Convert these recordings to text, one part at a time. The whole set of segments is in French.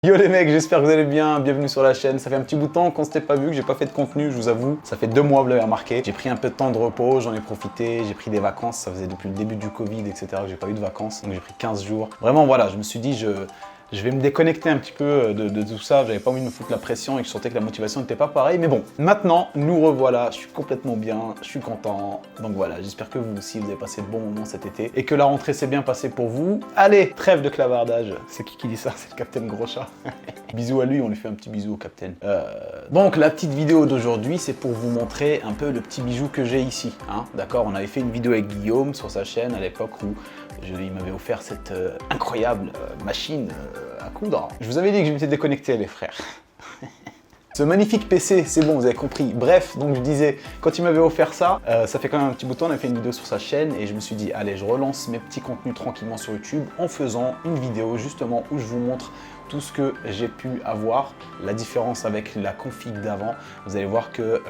Yo les mecs, j'espère que vous allez bien, bienvenue sur la chaîne. Ça fait un petit bout de temps qu'on s'était pas vu, que j'ai pas fait de contenu, je vous avoue. Ça fait 2 mois, vous l'avez remarqué. J'ai pris un peu de temps de repos, j'en ai profité, j'ai pris des vacances. Ça faisait depuis le début du Covid, etc. que j'ai pas eu de vacances, donc j'ai pris 15 jours. Vraiment voilà, je me suis dit, je vais me déconnecter un petit peu de tout ça. J'avais pas envie de me foutre la pression et je sentais que la motivation n'était pas pareille. Mais bon, maintenant, nous revoilà. Je suis complètement bien, je suis content. Donc voilà, j'espère que vous aussi, vous avez passé de bons moments cet été et que la rentrée s'est bien passée pour vous. Allez, trêve de clavardage. C'est qui dit ça? C'est le Captain Gros Chat. Bisous à lui, on lui fait un petit bisou au Captain. Donc la petite vidéo d'aujourd'hui, c'est pour vous montrer un peu le petit bijou que j'ai ici. Hein, d'accord, on avait fait une vidéo avec Guillaume sur sa chaîne à l'époque où il m'avait offert cette incroyable machine à coudre. Je vous avais dit que je m'étais déconnecté les frères. Ce magnifique PC, c'est bon, vous avez compris. Bref, donc je disais, quand il m'avait offert ça, ça fait quand même un petit bout de temps, on a fait une vidéo sur sa chaîne et je me suis dit, allez, je relance mes petits contenus tranquillement sur YouTube en faisant une vidéo justement où je vous montre tout ce que j'ai pu avoir, la différence avec la config d'avant. Vous allez voir que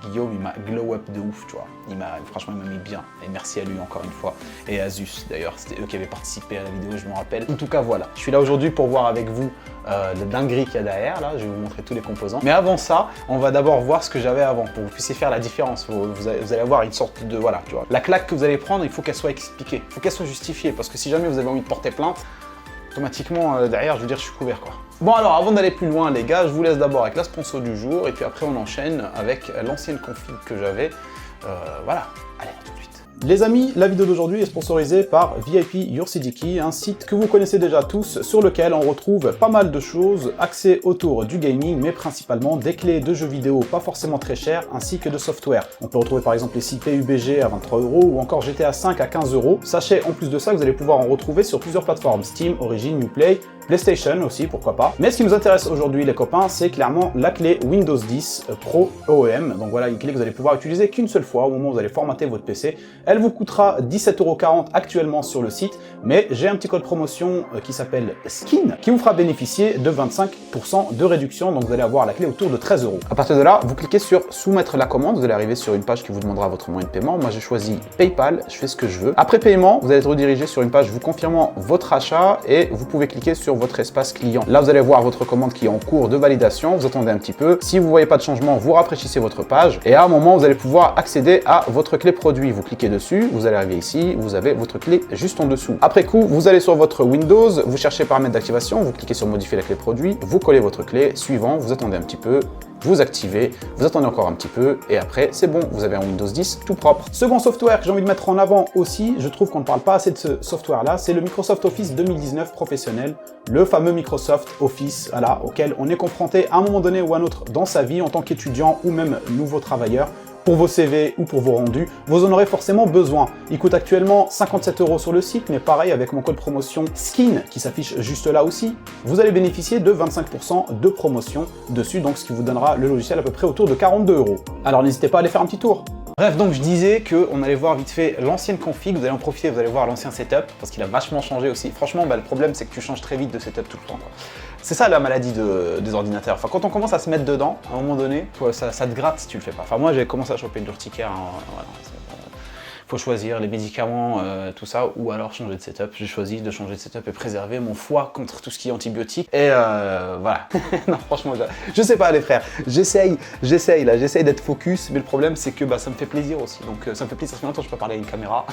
Guillaume, il m'a glow up de ouf, tu vois. Franchement, il m'a mis bien. Et merci à lui encore une fois. Et à Zeus, d'ailleurs, c'était eux qui avaient participé à la vidéo, je me rappelle. En tout cas, voilà. Je suis là aujourd'hui pour voir avec vous la dinguerie qu'il y a derrière, là. Je vais vous montrer tous les composants. Mais avant ça, on va d'abord voir ce que j'avais avant, pour que vous puissiez faire la différence. Vous allez avoir une sorte de, voilà, tu vois. La claque que vous allez prendre, il faut qu'elle soit expliquée. Il faut qu'elle soit justifiée, parce que si jamais vous avez envie de porter plainte, automatiquement, derrière, je veux dire, je suis couvert, quoi. Bon, alors, avant d'aller plus loin, les gars, je vous laisse d'abord avec la sponsor du jour, et puis après, on enchaîne avec l'ancienne config que j'avais. Voilà, allez, à tout de suite. Les amis, la vidéo d'aujourd'hui est sponsorisée par VIP Your CDKey, un site que vous connaissez déjà tous, sur lequel on retrouve pas mal de choses axées autour du gaming, mais principalement des clés de jeux vidéo pas forcément très chères, ainsi que de software. On peut retrouver par exemple les sites PUBG à 23 € ou encore GTA 5 à 15 €. Sachez en plus de ça que vous allez pouvoir en retrouver sur plusieurs plateformes, Steam, Origin, Uplay, PlayStation aussi, pourquoi pas. Mais ce qui nous intéresse aujourd'hui, les copains, c'est clairement la clé Windows 10 Pro OEM. Donc voilà, une clé que vous allez pouvoir utiliser qu'une seule fois au moment où vous allez formater votre PC. Elle vous coûtera 17,40 € actuellement sur le site, mais j'ai un petit code promotion qui s'appelle SKIN, qui vous fera bénéficier de 25% de réduction. Donc vous allez avoir la clé autour de 13 €. À partir de là, vous cliquez sur soumettre la commande. Vous allez arriver sur une page qui vous demandera votre moyen de paiement. Moi, j'ai choisi PayPal. Je fais ce que je veux. Après paiement, vous allez être redirigé sur une page vous confirmant votre achat et vous pouvez cliquer sur votre espace client. Là, vous allez voir votre commande qui est en cours de validation. Vous attendez un petit peu. Si vous ne voyez pas de changement, vous rafraîchissez votre page et à un moment, vous allez pouvoir accéder à votre clé produit. Vous cliquez dessus, vous allez arriver ici, vous avez votre clé juste en dessous. Après coup, vous allez sur votre Windows, vous cherchez paramètres d'activation, vous cliquez sur modifier la clé produit, vous collez votre clé, suivant, vous attendez un petit peu, vous activez, vous attendez encore un petit peu et après c'est bon, vous avez un Windows 10 tout propre. Second software que j'ai envie de mettre en avant aussi, je trouve qu'on ne parle pas assez de ce software là, c'est le Microsoft Office 2019 professionnel, le fameux Microsoft Office voilà, auquel on est confronté à un moment donné ou à un autre dans sa vie en tant qu'étudiant ou même nouveau travailleur. Pour vos CV ou pour vos rendus, vous en aurez forcément besoin. Il coûte actuellement 57 € sur le site, mais pareil avec mon code promotion SKIN qui s'affiche juste là aussi, vous allez bénéficier de 25% de promotion dessus, donc ce qui vous donnera le logiciel à peu près autour de 42 €. Alors n'hésitez pas à aller faire un petit tour. Bref, donc je disais qu'on allait voir vite fait l'ancienne config, vous allez en profiter, vous allez voir l'ancien setup, parce qu'il a vachement changé aussi. Franchement, le problème c'est que tu changes très vite de setup tout le temps, quoi. C'est ça la maladie des ordinateurs. Enfin, quand on commence à se mettre dedans, à un moment donné, ça te gratte si tu le fais pas. Enfin, moi j'ai commencé à choper une urticaire, voilà, faut choisir les médicaments, tout ça, ou alors changer de setup. J'ai choisi de changer de setup et préserver mon foie contre tout ce qui est antibiotique. Et voilà. Non, franchement, je sais pas les frères. J'essaye d'être focus, mais le problème c'est que ça me fait plaisir aussi. Donc ça me fait plaisir, ça fait longtemps que je peux parler à une caméra.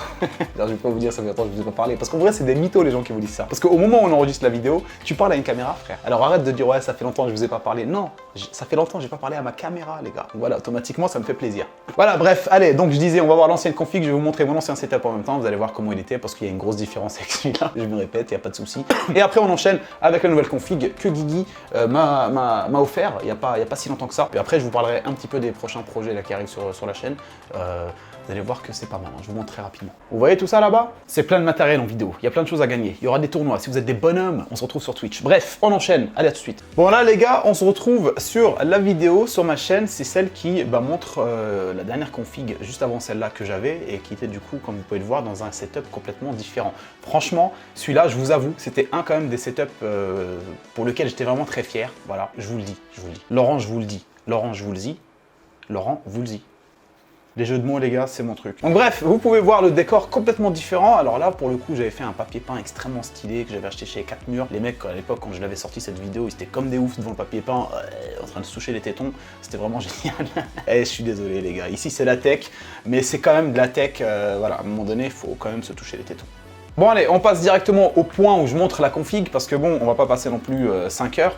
Je vais pas vous dire, ça fait longtemps que je vous ai pas parlé. Parce qu'en vrai, c'est des mythos les gens qui vous disent ça. Parce qu'au moment où on enregistre la vidéo, tu parles à une caméra, frère. Alors arrête de dire ouais, ça fait longtemps que je vous ai pas parlé. Non, ça fait longtemps que j'ai pas parlé à ma caméra, les gars. Voilà, automatiquement, ça me fait plaisir. Voilà, bref, allez, donc je disais, on va voir l'ancienne config, je vais vous montrer mon ancien setup en même temps, vous allez voir comment il était, parce qu'il y a une grosse différence avec celui-là, je me répète, il n'y a pas de souci. Et après, on enchaîne avec la nouvelle config que Guigui m'a offert, il n'y a pas si longtemps que ça. Puis après, je vous parlerai un petit peu des prochains projets là, qui arrivent sur la chaîne. Vous allez voir que c'est pas mal, hein. Je vous montre très rapidement. Vous voyez tout ça là-bas? C'est plein de matériel en vidéo, il y a plein de choses à gagner. Il y aura des tournois, si vous êtes des bonhommes, on se retrouve sur Twitch. Bref, on enchaîne, allez à tout de suite. Bon là les gars, on se retrouve sur la vidéo, sur ma chaîne, c'est celle qui montre la dernière config juste avant celle-là que j'avais et qui était du coup, comme vous pouvez le voir, dans un setup complètement différent. Franchement, celui-là, je vous avoue, c'était quand même des setups pour lesquels j'étais vraiment très fier. Voilà, je vous le dis, je vous le dis. Laurent, je vous le dis. Laurent, je vous le dis. Laurent, vous le dis. Les jeux de mots, les gars, c'est mon truc. Donc bref, vous pouvez voir le décor complètement différent. Alors là, pour le coup, j'avais fait un papier peint extrêmement stylé que j'avais acheté chez 4 Murs. Les mecs, à l'époque, quand je l'avais sorti cette vidéo, ils étaient comme des oufs devant le papier peint, en train de se toucher les tétons. C'était vraiment génial. Et je suis désolé, les gars. Ici, c'est la tech, mais c'est quand même de la tech. Voilà, à un moment donné, il faut quand même se toucher les tétons. Bon allez, on passe directement au point où je montre la config parce que bon, on va pas passer non plus 5 heures.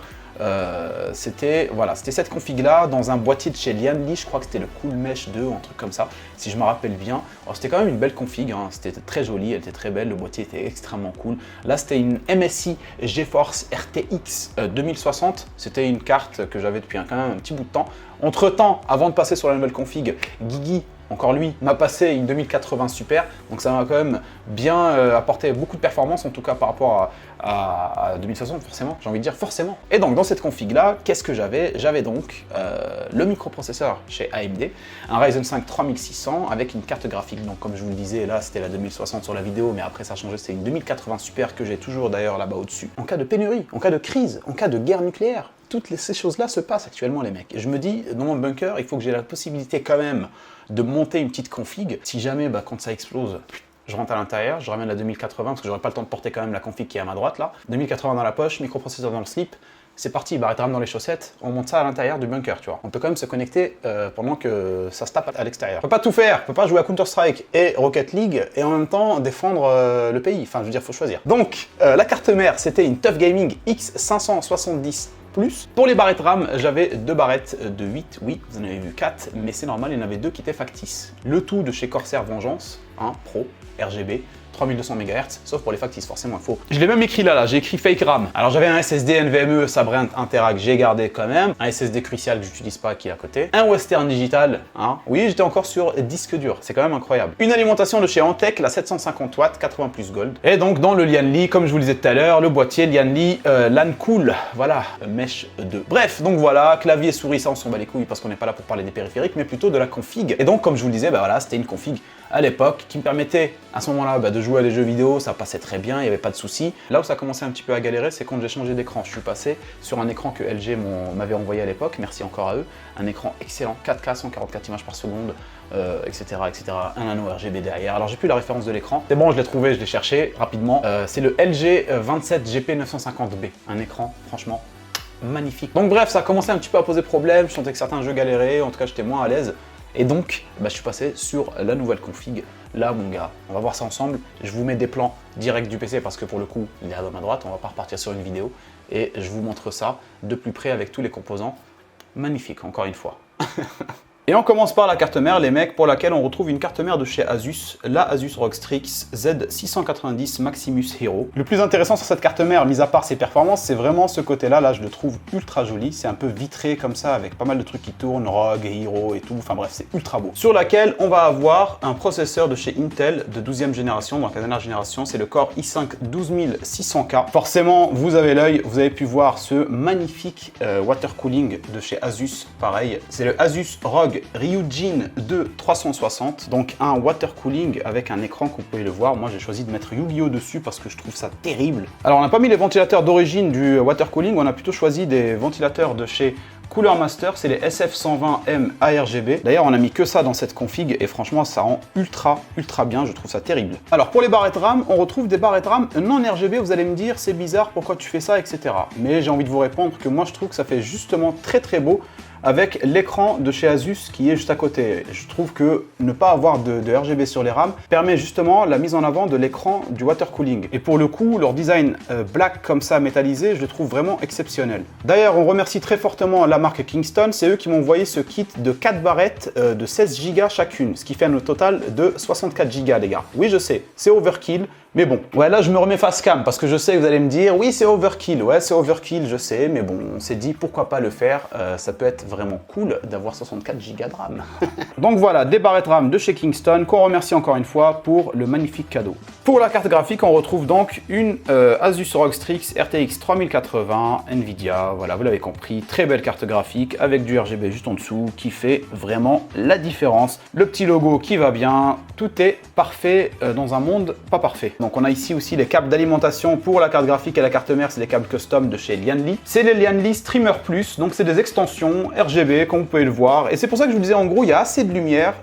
C'était cette config là dans un boîtier de chez Lianli, je crois que c'était le Cool Mesh 2 ou un truc comme ça, si je me rappelle bien. Alors c'était quand même une belle config, hein. C'était très joli, elle était très belle, le boîtier était extrêmement cool. Là c'était une MSI GeForce RTX 2060, c'était une carte que j'avais depuis quand même un petit bout de temps. Entre temps, avant de passer sur la nouvelle config, Guigui, encore lui, m'a passé une 2080 Super, donc ça m'a quand même bien apporté beaucoup de performance, en tout cas par rapport à 2060, forcément, j'ai envie de dire forcément. Et donc dans cette config là, qu'est-ce que j'avais? J'avais donc le microprocesseur chez AMD, un Ryzen 5 3600 avec une carte graphique, donc comme je vous le disais, là c'était la 2060 sur la vidéo, mais après ça a changé, c'est une 2080 Super que j'ai toujours d'ailleurs là-bas au-dessus. En cas de pénurie, en cas de crise, en cas de guerre nucléaire, toutes ces choses-là se passent actuellement, les mecs. Et je me dis, dans mon bunker, il faut que j'ai la possibilité quand même de monter une petite config. Si jamais, quand ça explose, je rentre à l'intérieur, je ramène la 2080 parce que j'aurai pas le temps de porter quand même la config qui est à ma droite là. 2080 dans la poche, microprocesseur dans le slip. C'est parti, barrette RAM dans les chaussettes, on monte ça à l'intérieur du bunker, tu vois. On peut quand même se connecter pendant que ça se tape à l'extérieur. On peut pas tout faire, on peut pas jouer à Counter-Strike et Rocket League et en même temps défendre le pays. Enfin, je veux dire, faut choisir. Donc, la carte mère, c'était une TUF Gaming X570+. Pour les barrettes RAM, j'avais 2 barrettes de 8, oui, vous en avez vu 4, mais c'est normal, il y en avait 2 qui étaient factices. Le tout de chez Corsair Vengeance, Pro, RGB, 3200 MHz, sauf pour les factices, forcément il faut. Je l'ai même écrit là, j'ai écrit fake RAM. Alors j'avais un SSD NVMe Sabrent Interact, j'ai gardé quand même. Un SSD Crucial que j'utilise pas qui est à côté. Un Western Digital, oui j'étais encore sur disque dur, c'est quand même incroyable. Une alimentation de chez Antec, la 750 watts, 80 plus Gold. Et donc dans le Lianli, comme je vous le disais tout à l'heure, le boîtier Lianli LAN Cool, voilà, Mesh 2. Bref, donc voilà, clavier souris, ça on s'en bat les couilles parce qu'on n'est pas là pour parler des périphériques, mais plutôt de la config. Et donc comme je vous le disais, voilà, c'était une config à l'époque qui me permettait à ce moment-là de jouer à des jeux vidéo, ça passait très bien, il n'y avait pas de soucis. Là où ça commençait un petit peu à galérer, c'est quand j'ai changé d'écran. Je suis passé sur un écran que LG m'avait envoyé à l'époque, merci encore à eux, un écran excellent, 4K, 144 images par seconde, etc., etc. Un nano RGB derrière. Alors j'ai plus la référence de l'écran, c'est bon, je l'ai trouvé, je l'ai cherché rapidement. C'est le LG 27GP950B, un écran franchement magnifique. Donc bref, ça a commencé un petit peu à poser problème, je sentais que certains jeux galéraient, en tout cas j'étais moins à l'aise. Et donc, je suis passé sur la nouvelle config. Là, mon gars, on va voir ça ensemble. Je vous mets des plans directs du PC parce que pour le coup, il est à ma droite. On va pas repartir sur une vidéo. Et je vous montre ça de plus près avec tous les composants. Magnifique, encore une fois. Et on commence par la carte mère, les mecs, pour laquelle on retrouve une carte mère de chez Asus, la Asus ROG Strix Z690 Maximus Hero. Le plus intéressant sur cette carte mère, mis à part ses performances, c'est vraiment ce côté-là. Là, je le trouve ultra joli. C'est un peu vitré comme ça, avec pas mal de trucs qui tournent, ROG, Hero et tout. Enfin bref, c'est ultra beau. Sur laquelle on va avoir un processeur de chez Intel de 12e génération. Donc la dernière génération, c'est le Core i5 12600K. Forcément, vous avez l'œil, vous avez pu voir ce magnifique water cooling de chez Asus. Pareil, c'est le Asus ROG Ryujin 2 360, donc un water cooling avec un écran que vous pouvez le voir. Moi j'ai choisi de mettre Yu-Gi-Oh dessus parce que je trouve ça terrible. Alors on n'a pas mis les ventilateurs d'origine du water cooling, on a plutôt choisi des ventilateurs de chez Cooler Master, c'est les SF120M ARGB. D'ailleurs, on a mis que ça dans cette config et franchement, ça rend ultra bien. Je trouve ça terrible. Alors, pour les barrettes RAM, on retrouve des barrettes RAM non RGB. Vous allez me dire, c'est bizarre, pourquoi tu fais ça, etc. Mais j'ai envie de vous répondre que moi, je trouve que ça fait justement très beau avec l'écran de chez Asus qui est juste à côté. Je trouve que ne pas avoir de RGB sur les RAM permet justement la mise en avant de l'écran du water cooling. Et pour le coup, leur design black comme ça, métallisé, je le trouve vraiment exceptionnel. D'ailleurs, on remercie très fortement la marque Kingston. C'est eux qui m'ont envoyé ce kit de 4 barrettes de 16 Go chacune, ce qui fait un total de 64 Go, les gars. Oui, je sais, c'est overkill. Mais bon, ouais, là je me remets face cam parce que je sais que vous allez me dire oui c'est overkill, ouais c'est overkill, je sais, mais bon, on s'est dit pourquoi pas le faire, ça peut être vraiment cool d'avoir 64 Go de RAM. Donc voilà, des barrettes RAM de chez Kingston qu'on remercie encore une fois pour le magnifique cadeau. Pour la carte graphique, on retrouve donc une Asus ROG Strix RTX 3080 Nvidia, voilà, vous l'avez compris, très belle carte graphique avec du RGB juste en dessous qui fait vraiment la différence. Le petit logo qui va bien, tout est parfait dans un monde pas parfait. Donc on a ici aussi les câbles d'alimentation pour la carte graphique et la carte mère, c'est des câbles custom de chez Lianli. C'est les Lianli Streamer Plus, donc c'est des extensions RGB comme vous pouvez le voir. Et c'est pour ça que je vous disais en gros il y a assez de lumière,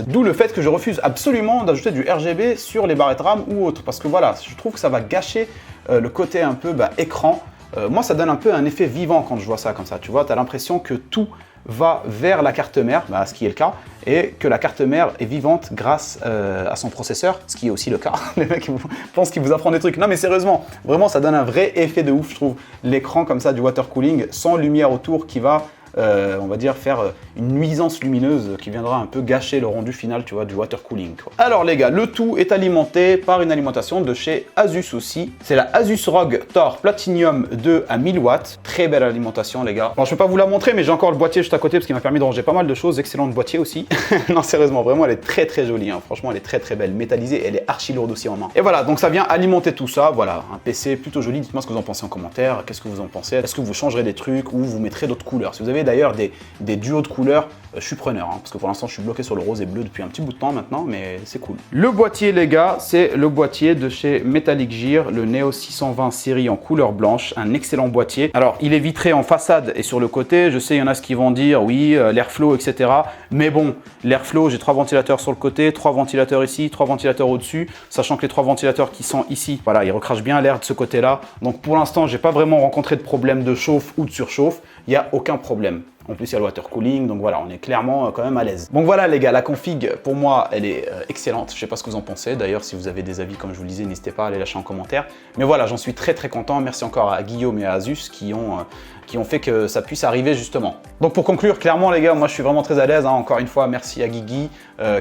d'où le fait que je refuse absolument d'ajouter du RGB sur les barrettes RAM ou autre. Parce que voilà, je trouve que ça va gâcher le côté un peu écran. Moi ça donne un peu un effet vivant quand je vois ça comme ça, tu vois, tu as l'impression que tout va vers la carte mère, ce qui est le cas, et que la carte mère est vivante grâce à son processeur, ce qui est aussi le cas. Les mecs pensent qu'ils vous apprennent des trucs. Non mais sérieusement, vraiment ça donne un vrai effet de ouf, je trouve. L'écran comme ça du water cooling, sans lumière autour qui va, on va dire, faire une nuisance lumineuse qui viendra un peu gâcher le rendu final, tu vois, du water cooling, quoi. Alors les gars, le tout est alimenté par une alimentation de chez Asus aussi. C'est la Asus ROG Thor Platinum 2 à 1000 watts. Très belle alimentation les gars. Bon, je ne vais pas vous la montrer, mais j'ai encore le boîtier juste à côté parce qu'il m'a permis de ranger pas mal de choses. Excellent boîtier aussi. Non, sérieusement, vraiment, elle est très très jolie, hein. Franchement, elle est très très belle, métallisée, elle est archi lourde aussi en main. Et voilà, donc ça vient alimenter tout ça. Voilà, un PC plutôt joli. Dites-moi ce que vous en pensez en commentaire. Qu'est-ce que vous en pensez? Est-ce que vous changerez des trucs ou vous mettrez d'autres couleurs? Si vous avez d'ailleurs des duos de couleurs, je suis preneur, hein, parce que pour l'instant je suis bloqué sur le rose et bleu depuis un petit bout de temps maintenant, mais c'est cool. Le boîtier les gars, c'est le boîtier de chez Metallic Gear, le Neo 620 série en couleur blanche, un excellent boîtier. Alors il est vitré en façade et sur le côté, je sais il y en a qui vont dire oui, l'airflow etc. Mais bon, l'airflow, j'ai 3 ventilateurs sur le côté, 3 ventilateurs ici, 3 ventilateurs au-dessus, sachant que les 3 ventilateurs qui sont ici, voilà, ils recrachent bien l'air de ce côté-là. Donc pour l'instant, j'ai pas vraiment rencontré de problème de chauffe ou de surchauffe, il n'y a aucun problème. En plus, il y a le water cooling, donc voilà, on est clairement quand même à l'aise. Donc voilà les gars, la config, pour moi, elle est excellente. Je sais pas ce que vous en pensez. D'ailleurs, si vous avez des avis, comme je vous le disais, n'hésitez pas à les lâcher en commentaire. Mais voilà, j'en suis très très content. Merci encore à Guillaume et à Asus qui ont fait que ça puisse arriver justement. Donc pour conclure, clairement les gars, moi je suis vraiment très à l'aise, hein. Encore une fois, merci à Guigui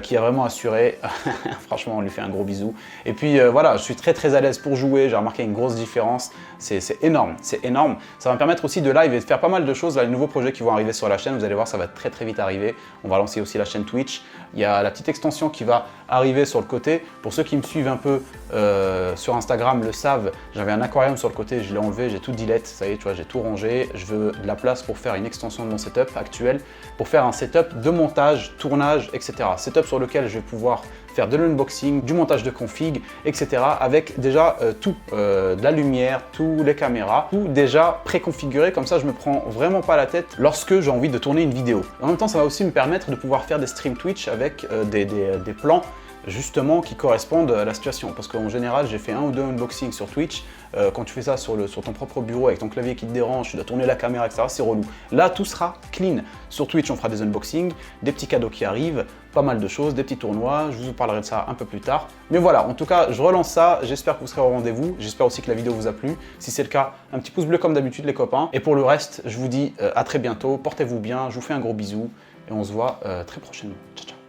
qui a vraiment assuré. Franchement, on lui fait un gros bisou. Et puis voilà, je suis très très à l'aise pour jouer. J'ai remarqué une grosse différence. C'est énorme, c'est énorme. Ça va me permettre aussi de live et de faire pas mal de choses. Là, les nouveaux projets qui vont arriver sur la chaîne, vous allez voir, ça va très très vite arriver. On va lancer aussi la chaîne Twitch. Il y a la petite extension qui va arriver sur le côté. Pour ceux qui me suivent un peu sur Instagram le savent, j'avais un aquarium sur le côté, je l'ai enlevé, j'ai tout delete. Ça y est, tu vois, j'ai tout rangé. Je veux de la place pour faire une extension de mon setup actuel, pour faire un setup de montage, tournage, etc. Setup sur lequel je vais pouvoir faire de l'unboxing, du montage de config, etc. avec déjà tout, de la lumière, tous les caméras, tout déjà préconfiguré, comme ça je me prends vraiment pas la tête lorsque j'ai envie de tourner une vidéo. En même temps, ça va aussi me permettre de pouvoir faire des streams Twitch avec des plans justement qui correspondent à la situation, parce qu'en général j'ai fait 1 ou 2 unboxings sur Twitch. Quand tu fais ça sur ton propre bureau avec ton clavier qui te dérange, tu dois tourner la caméra, etc., c'est relou. Là tout sera clean. Sur Twitch on fera des unboxings, des petits cadeaux qui arrivent, pas mal de choses, des petits tournois, je vous parlerai de ça un peu plus tard. Mais voilà, en tout cas je relance ça, j'espère que vous serez au rendez-vous, j'espère aussi que la vidéo vous a plu. Si c'est le cas, un petit pouce bleu comme d'habitude les copains. Et pour le reste, je vous dis à très bientôt, portez-vous bien, je vous fais un gros bisou et on se voit très prochainement. Ciao ciao.